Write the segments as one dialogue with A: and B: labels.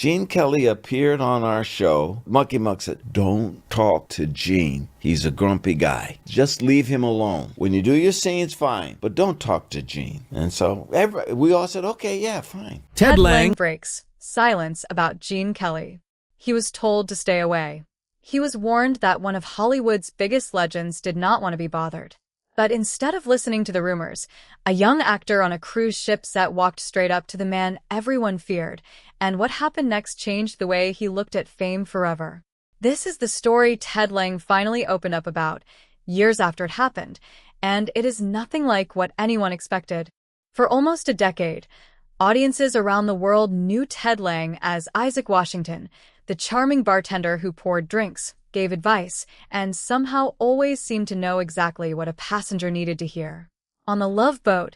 A: Gene Kelly appeared on our show. Mucky Muck said, don't talk to Gene. He's a grumpy guy. Just leave him alone. When you do your scenes, fine, but don't talk to Gene. And so we all said, okay, yeah, fine.
B: Ted Lange breaks silence about Gene Kelly. He was told to stay away. He was warned that one of Hollywood's biggest legends did not want to be bothered. But instead of listening to the rumors, a young actor on a cruise ship set walked straight up to the man everyone feared, and what happened next changed the way he looked at fame forever. This is the story Ted Lange finally opened up about, years after it happened, and it is nothing like what anyone expected. For almost a decade, audiences around the world knew Ted Lange as Isaac Washington, the charming bartender who poured drinks, gave advice, and somehow always seemed to know exactly what a passenger needed to hear. On the Love Boat,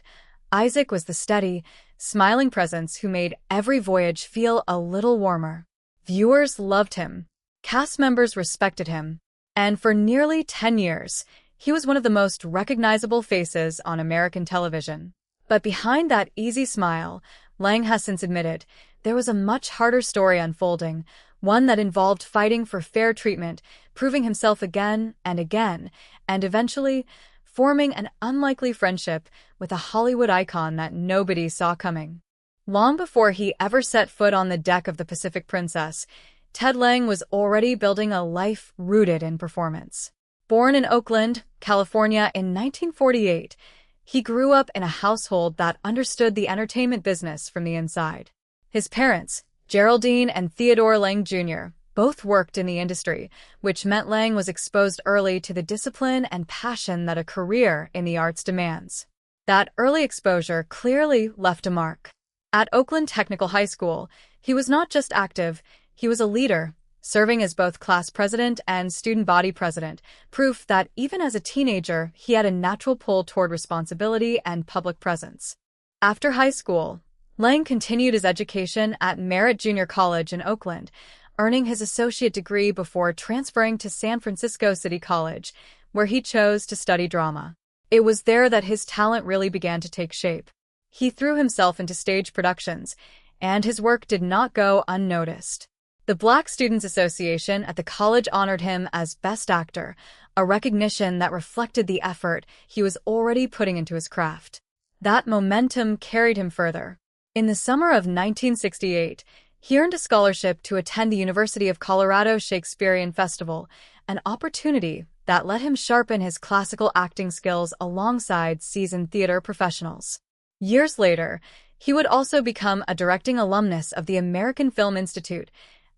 B: Isaac was the steady, smiling presence who made every voyage feel a little warmer. Viewers loved him, cast members respected him, and for nearly 10 years, he was one of the most recognizable faces on American television. But behind that easy smile, Lange has since admitted, there was a much harder story unfolding, one that involved fighting for fair treatment, proving himself again and again, and eventually forming an unlikely friendship with a Hollywood icon that nobody saw coming. Long before he ever set foot on the deck of the Pacific Princess, Ted Lange was already building a life rooted in performance. Born in Oakland, California in 1948, he grew up in a household that understood the entertainment business from the inside. His parents, Geraldine and Theodore Lange Jr., both worked in the industry, which meant Lange was exposed early to the discipline and passion that a career in the arts demands. That early exposure clearly left a mark. At Oakland Technical High School, he was not just active, he was a leader, serving as both class president and student body president, proof that even as a teenager, he had a natural pull toward responsibility and public presence. After high school, Lange continued his education at Merritt Junior College in Oakland, earning his associate degree before transferring to San Francisco City College, where he chose to study drama. It was there that his talent really began to take shape. He threw himself into stage productions, and his work did not go unnoticed. The Black Students Association at the college honored him as Best Actor, a recognition that reflected the effort he was already putting into his craft. That momentum carried him further. In the summer of 1968, he earned a scholarship to attend the University of Colorado Shakespearean Festival, an opportunity that let him sharpen his classical acting skills alongside seasoned theater professionals. Years later, he would also become a directing alumnus of the American Film Institute,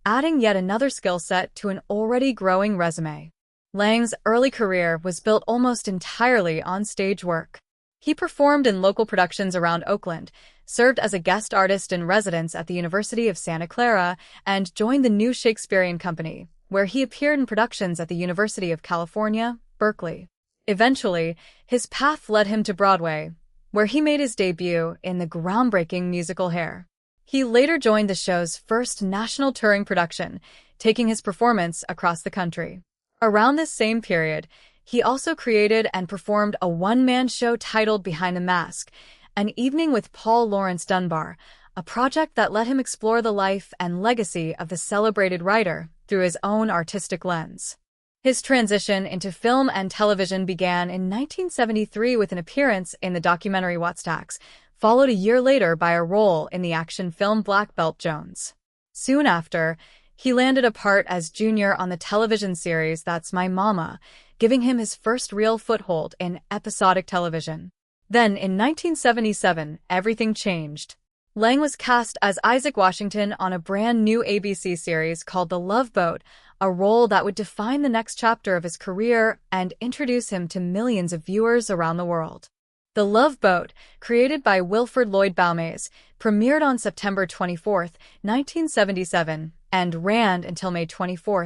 B: adding yet another skill set to an already growing resume. Lange's early career was built almost entirely on stage work. He performed in local productions around Oakland, served as a guest artist in residence at the University of Santa Clara, and joined the New Shakespearean Company, where he appeared in productions at the University of California, Berkeley. Eventually, his path led him to Broadway, where he made his debut in the groundbreaking musical Hair. He later joined the show's first national touring production, taking his performance across the country. Around this same period, he also created and performed a one-man show titled Behind the Mask, An Evening with Paul Laurence Dunbar, a project that let him explore the life and legacy of the celebrated writer through his own artistic lens. His transition into film and television began in 1973 with an appearance in the documentary Wattstax, followed a year later by a role in the action film Black Belt Jones. Soon after, he landed a part as Junior on the television series That's My Mama, giving him his first real foothold in episodic television. Then, in 1977, everything changed. Lange was cast as Isaac Washington on a brand new ABC series called The Love Boat, a role that would define the next chapter of his career and introduce him to millions of viewers around the world. The Love Boat, created by Wilford Lloyd Baumays, premiered on September 24, 1977, and ran until May 24,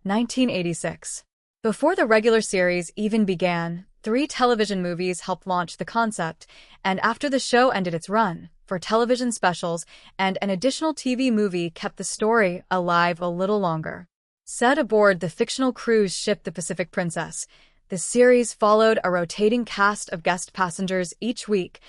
B: 1986. Before the regular series even began, 3 television movies helped launch the concept, and after the show ended its run, 4 television specials and an additional TV movie kept the story alive a little longer. Set aboard the fictional cruise ship The Pacific Princess, the series followed a rotating cast of guest passengers each week,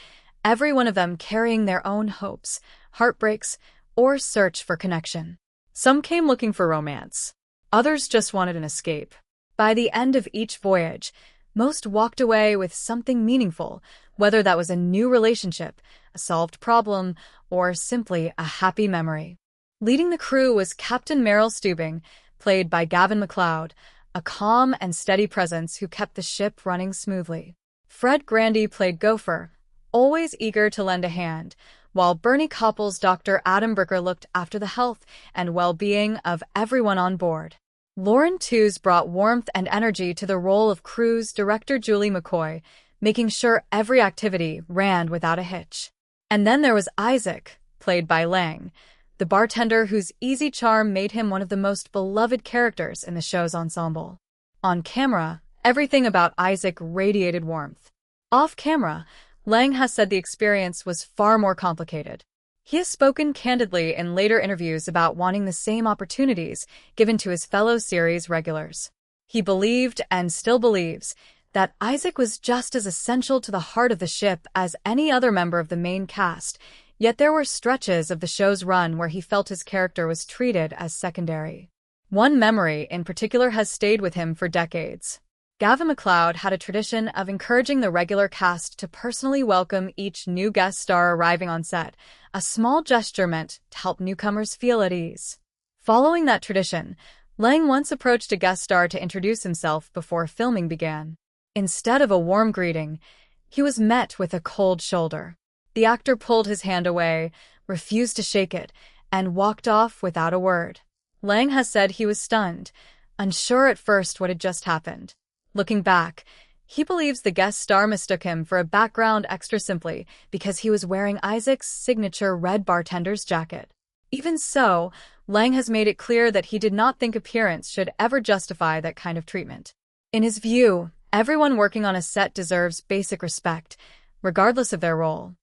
B: every one of them carrying their own hopes, heartbreaks, or search for connection. Some came looking for romance. Others just wanted an escape. By the end of each voyage, most walked away with something meaningful, whether that was a new relationship, a solved problem, or simply a happy memory. Leading the crew was Captain Merrill Steubing, played by Gavin MacLeod, a calm and steady presence who kept the ship running smoothly. Fred Grandy played Gopher, always eager to lend a hand, while Bernie Koppel's Dr. Adam Bricker looked after the health and well-being of everyone on board. Lauren Tews brought warmth and energy to the role of cruise director Julie McCoy, making sure every activity ran without a hitch. And then there was Isaac, played by Lange, the bartender whose easy charm made him one of the most beloved characters in the show's ensemble. On camera, everything about Isaac radiated warmth. Off camera, Lange has said the experience was far more complicated. He has spoken candidly in later interviews about wanting the same opportunities given to his fellow series regulars. He believed, and still believes, that Isaac was just as essential to the heart of the ship as any other member of the main cast, yet there were stretches of the show's run where he felt his character was treated as secondary. One memory in particular has stayed with him for decades. Gavin MacLeod had a tradition of encouraging the regular cast to personally welcome each new guest star arriving on set, a small gesture meant to help newcomers feel at ease. Following that tradition, Lange once approached a guest star to introduce himself before filming began. Instead of a warm greeting, he was met with a cold shoulder. The actor pulled his hand away, refused to shake it, and walked off without a word. Lange has said he was stunned, unsure at first what had just happened. Looking back, he believes the guest star mistook him for a background extra simply because he was wearing Isaac's signature red bartender's jacket. Even so, Lange has made it clear that he did not think appearance should ever justify that kind of treatment. In his view, everyone working on a set deserves basic respect, regardless of their role.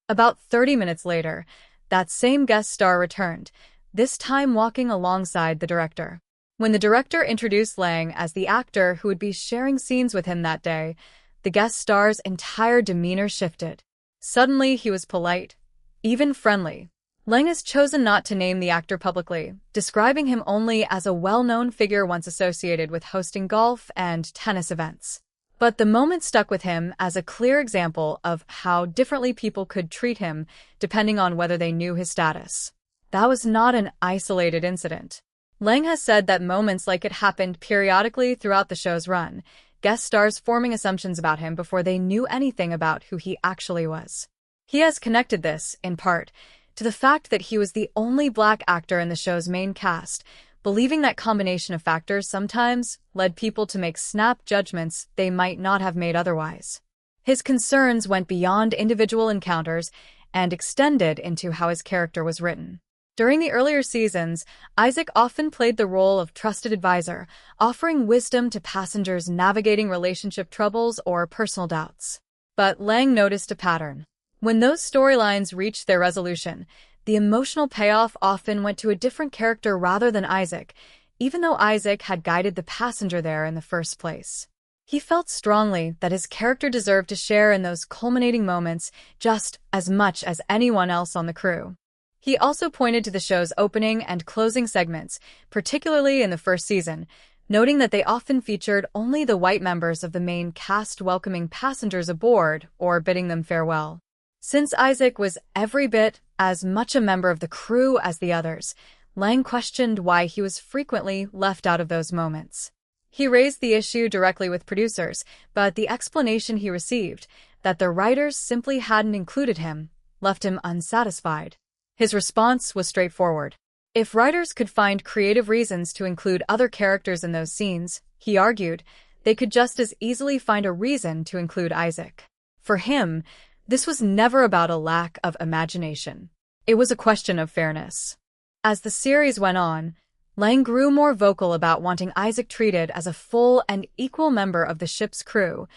B: About 30 minutes later, that same guest star returned, this time walking alongside the director. When the director introduced Lange as the actor who would be sharing scenes with him that day, the guest star's entire demeanor shifted. Suddenly, he was polite, even friendly. Lange has chosen not to name the actor publicly, describing him only as a well-known figure once associated with hosting golf and tennis events. But the moment stuck with him as a clear example of how differently people could treat him depending on whether they knew his status. That was not an isolated incident. Lange has said that moments like it happened periodically throughout the show's run, guest stars forming assumptions about him before they knew anything about who he actually was. He has connected this, in part, to the fact that he was the only black actor in the show's main cast, believing that combination of factors sometimes led people to make snap judgments they might not have made otherwise. His concerns went beyond individual encounters and extended into how his character was written. During the earlier seasons, Isaac often played the role of trusted advisor, offering wisdom to passengers navigating relationship troubles or personal doubts. But Lange noticed a pattern. When those storylines reached their resolution, the emotional payoff often went to a different character rather than Isaac, even though Isaac had guided the passenger there in the first place. He felt strongly that his character deserved to share in those culminating moments just as much as anyone else on the crew. He also pointed to the show's opening and closing segments, particularly in the first season, noting that they often featured only the white members of the main cast welcoming passengers aboard or bidding them farewell. Since Isaac was every bit as much a member of the crew as the others, Lange questioned why he was frequently left out of those moments. He raised the issue directly with producers, but the explanation he received, that the writers simply hadn't included him, left him unsatisfied. His response was straightforward. If writers could find creative reasons to include other characters in those scenes, he argued, they could just as easily find a reason to include Isaac. For him, this was never about a lack of imagination. It was a question of fairness. As the series went on, Lange grew more vocal about wanting Isaac treated as a full and equal member of the ship's crew,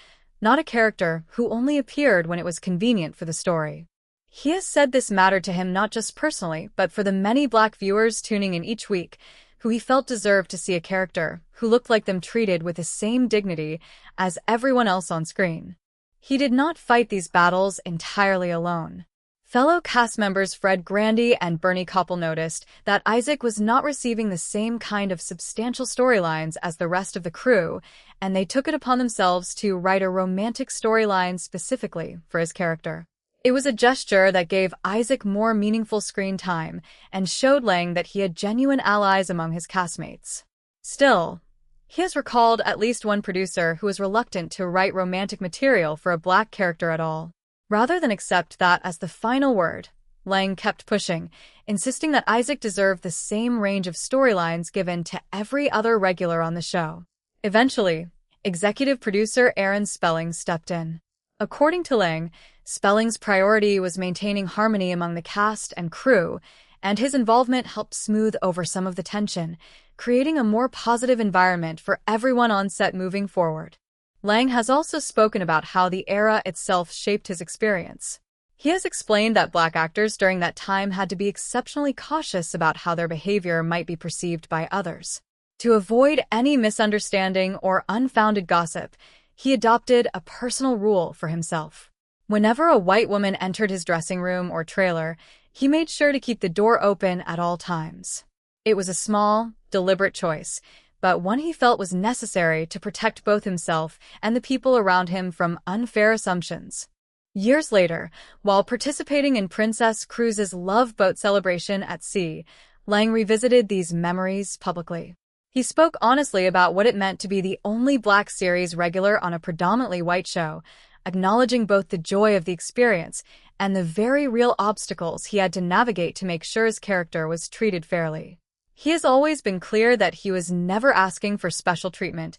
B: not a character who only appeared when it was convenient for the story. He has said this mattered to him not just personally, but for the many black viewers tuning in each week, who he felt deserved to see a character who looked like them treated with the same dignity as everyone else on screen. He did not fight these battles entirely alone. Fellow cast members Fred Grandy and Bernie Koppel noticed that Isaac was not receiving the same kind of substantial storylines as the rest of the crew, and they took it upon themselves to write a romantic storyline specifically for his character. It was a gesture that gave Isaac more meaningful screen time and showed Lange that he had genuine allies among his castmates. Still, he has recalled at least one producer who was reluctant to write romantic material for a black character at all. Rather than accept that as the final word, Lange kept pushing, insisting that Isaac deserved the same range of storylines given to every other regular on the show. Eventually, executive producer Aaron Spelling stepped in. According to Lange, Spelling's priority was maintaining harmony among the cast and crew, and his involvement helped smooth over some of the tension, creating a more positive environment for everyone on set moving forward. Lange has also spoken about how the era itself shaped his experience. He has explained that black actors during that time had to be exceptionally cautious about how their behavior might be perceived by others. To avoid any misunderstanding or unfounded gossip, he adopted a personal rule for himself. Whenever a white woman entered his dressing room or trailer, he made sure to keep the door open at all times. It was a small, deliberate choice, but one he felt was necessary to protect both himself and the people around him from unfair assumptions. Years later, while participating in Princess Cruise's Love Boat celebration at sea, Lange revisited these memories publicly. He spoke honestly about what it meant to be the only black series regular on a predominantly white show, acknowledging both the joy of the experience and the very real obstacles he had to navigate to make sure his character was treated fairly. He has always been clear that he was never asking for special treatment,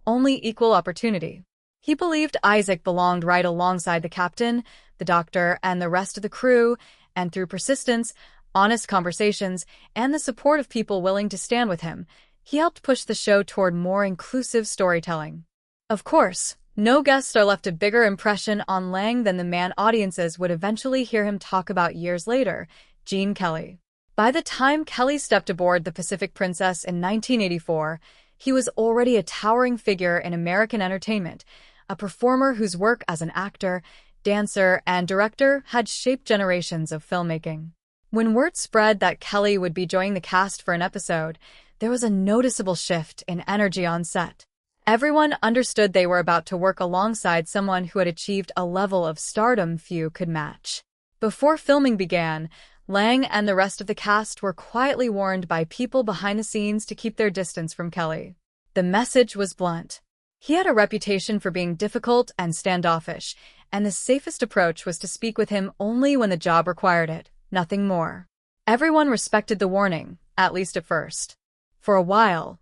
B: only equal opportunity. He believed Isaac belonged right alongside the captain, the doctor, and the rest of the crew, and through persistence, honest conversations, and the support of people willing to stand with him, he helped push the show toward more inclusive storytelling. Of course, no guests are left a bigger impression on Lange than the man audiences would eventually hear him talk about years later, Gene Kelly. By the time Kelly stepped aboard the Pacific Princess in 1984, he was already a towering figure in American entertainment, a performer whose work as an actor, dancer, and director had shaped generations of filmmaking. When word spread that Kelly would be joining the cast for an episode, there was a noticeable shift in energy on set. Everyone understood they were about to work alongside someone who had achieved a level of stardom few could match. Before filming began, Lange and the rest of the cast were quietly warned by people behind the scenes to keep their distance from Kelly. The message was blunt. He had a reputation for being difficult and standoffish, and the safest approach was to speak with him only when the job required it, nothing more. Everyone respected the warning, at least at first. For a while,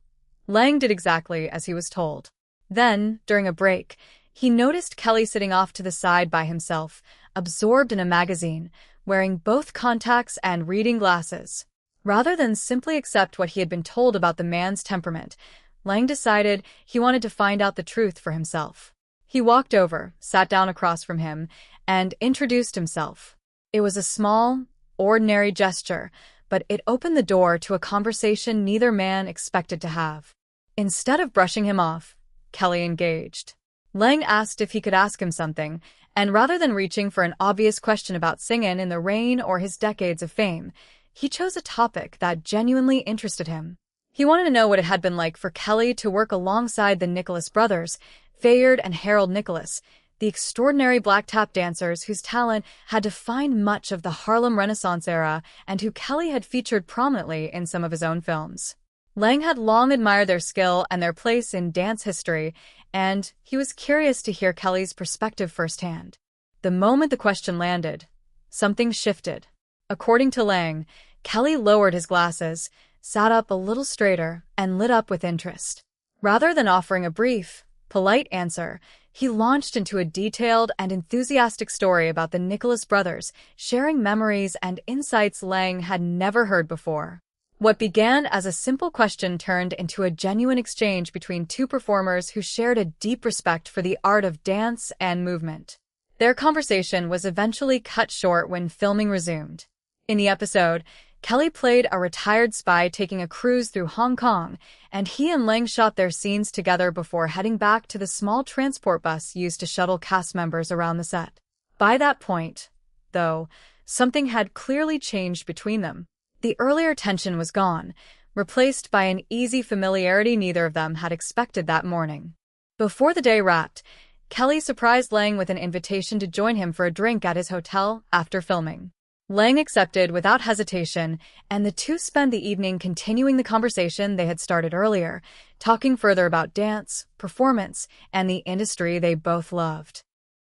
B: Lange did exactly as he was told. Then, during a break, he noticed Kelly sitting off to the side by himself, absorbed in a magazine, wearing both contacts and reading glasses. Rather than simply accept what he had been told about the man's temperament, Lange decided he wanted to find out the truth for himself. He walked over, sat down across from him, and introduced himself. It was a small, ordinary gesture, but it opened the door to a conversation neither man expected to have. Instead of brushing him off, Kelly engaged. Lange asked if he could ask him something, and rather than reaching for an obvious question about Singin in the Rain or his decades of fame, he chose a topic that genuinely interested him. He wanted to know what it had been like for Kelly to work alongside the Nicholas brothers, Fayard and Harold Nicholas, the extraordinary black tap dancers whose talent had defined much of the Harlem Renaissance era and who Kelly had featured prominently in some of his own films. Lange had long admired their skill and their place in dance history, and he was curious to hear Kelly's perspective firsthand. The moment the question landed, something shifted. According to Lange, Kelly lowered his glasses, sat up a little straighter, and lit up with interest. Rather than offering a brief, polite answer, he launched into a detailed and enthusiastic story about the Nicholas brothers, sharing memories and insights Lange had never heard before. What began as a simple question turned into a genuine exchange between two performers who shared a deep respect for the art of dance and movement. Their conversation was eventually cut short when filming resumed. In the episode, Kelly played a retired spy taking a cruise through Hong Kong, and he and Lange shot their scenes together before heading back to the small transport bus used to shuttle cast members around the set. By that point, though, Something had clearly changed between them. The earlier tension was gone, replaced by an easy familiarity neither of them had expected that morning. Before the day wrapped, Kelly surprised Lange with an invitation to join him for a drink at his hotel after filming. Lange accepted without hesitation, and the two spent the evening continuing the conversation they had started earlier, talking further about dance, performance, and the industry they both loved.